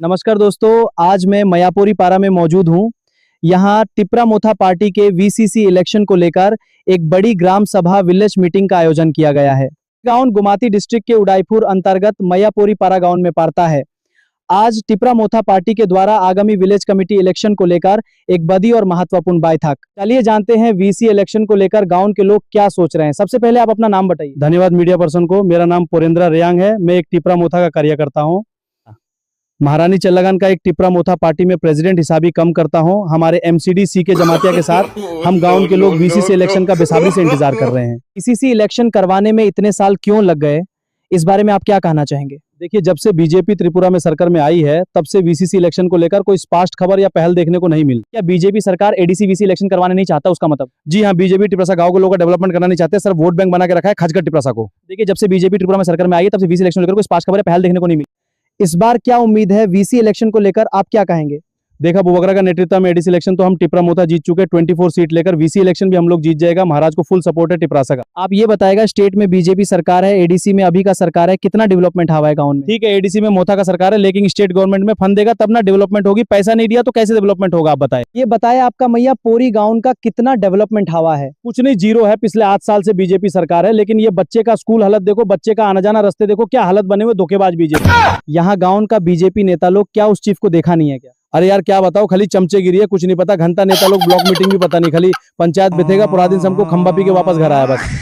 नमस्कार दोस्तों, आज मैं मयापुरी पारा में मौजूद हूं। यहां टिपरा मोथा पार्टी के वीसीसी इलेक्शन को लेकर एक बड़ी ग्राम सभा विलेज मीटिंग का आयोजन किया गया है। गांव गुमाती डिस्ट्रिक्ट के उड़ाईपुर अंतर्गत मयापुरी पारा गांव में पड़ता है। आज टिपरा मोथा पार्टी के द्वारा आगामी विलेज कमेटी इलेक्शन को लेकर एक बड़ी और महत्वपूर्ण बैठक। चलिए जानते हैं वीसी इलेक्शन को लेकर गांव के लोग क्या सोच रहे हैं। सबसे पहले आप अपना नाम बताइए। धन्यवाद मीडिया पर्सन को। मेरा नाम पुरेंद्र रेयांग है। मैं एक टिपरा मोथा का कार्यकर्ता हूँ। महारानी चल्लागान का एक टिपरा मोथा पार्टी में प्रेसिडेंट हिसाबी कम करता हूं। हमारे एमसीडी सी के जमातिया के साथ हम गांव के लोग वीसीसी इलेक्शन का बेसब्री से इंतजार कर रहे हैं। वीसीसी इलेक्शन करवाने में इतने साल क्यों लग गए, इस बारे में आप क्या कहना चाहेंगे? देखिए, जब से बीजेपी त्रिपुरा में सरकार में आई है तब से वीसीसी इलेक्शन को लेकर कोई स्पष्ट खबर या पहल देखने को नहीं मिली। क्या बीजेपी सरकार एडीसी वीसी इलेक्शन करवाने नहीं चाहता, उसका मतलब? जी हाँ, बीजेपी टिपरासा गांव के लोगों का डेवलपमेंट करना नहीं चाहते, सिर्फ वोट बैंक बना के रखा है खचगढ़ टिपरासा को। देखिए, जब से बीजेपी त्रिपुरा में सरकार में आई है तब से वीसी इलेक्शन लेकर कोई स्पष्ट खबर या पहल देखने को नहीं मिली। इस बार क्या उम्मीद है वीसी इलेक्शन को लेकर, आप क्या कहेंगे? देखा, बुबगरा का नेतृत्व में एडीसी इलेक्शन तो हम टिपरा मोथा जीत चुके, 24 सीट लेकर। वीसी इलेक्शन भी हम लोग जीत जाएगा। महाराज को फुल सपोर्ट है टिपरासा का। आप ये बताएगा, स्टेट में बीजेपी सरकार है, एडीसी में अभी का सरकार है, कितना डेवलपमेंट हवा है गांव में? ठीक है, एडीसी में मोथा का सरकार है, लेकिन स्टेट गवर्नमेंट में फंड देगा तब ना डेवलपमेंट होगी। पैसा नहीं दिया तो कैसे डेवलपमेंट होगा, आप बताएं। ये बताए आपका मयापुरी गांव का कितना डेवलपमेंट हवा है? कुछ नहीं, जीरो है। पिछले 8 साल से बीजेपी सरकार है, लेकिन ये बच्चे का स्कूल हालत देखो, बच्चे का आना जाना रास्ते देखो, क्या हालत बने हुए, धोखेबाज बीजेपी। यहाँ गांव का बीजेपी नेता लोग क्या उस चीफ को देखा नहीं है क्या? अरे यार, क्या बताओ, खाली चमचेगिरी है, कुछ नहीं पता। घंटा नेता लोग ब्लॉक मीटिंग भी पता नहीं, खाली पंचायत बिथेगा, पूरा दिन से हमको खंबा पी के वापस घर आया बस।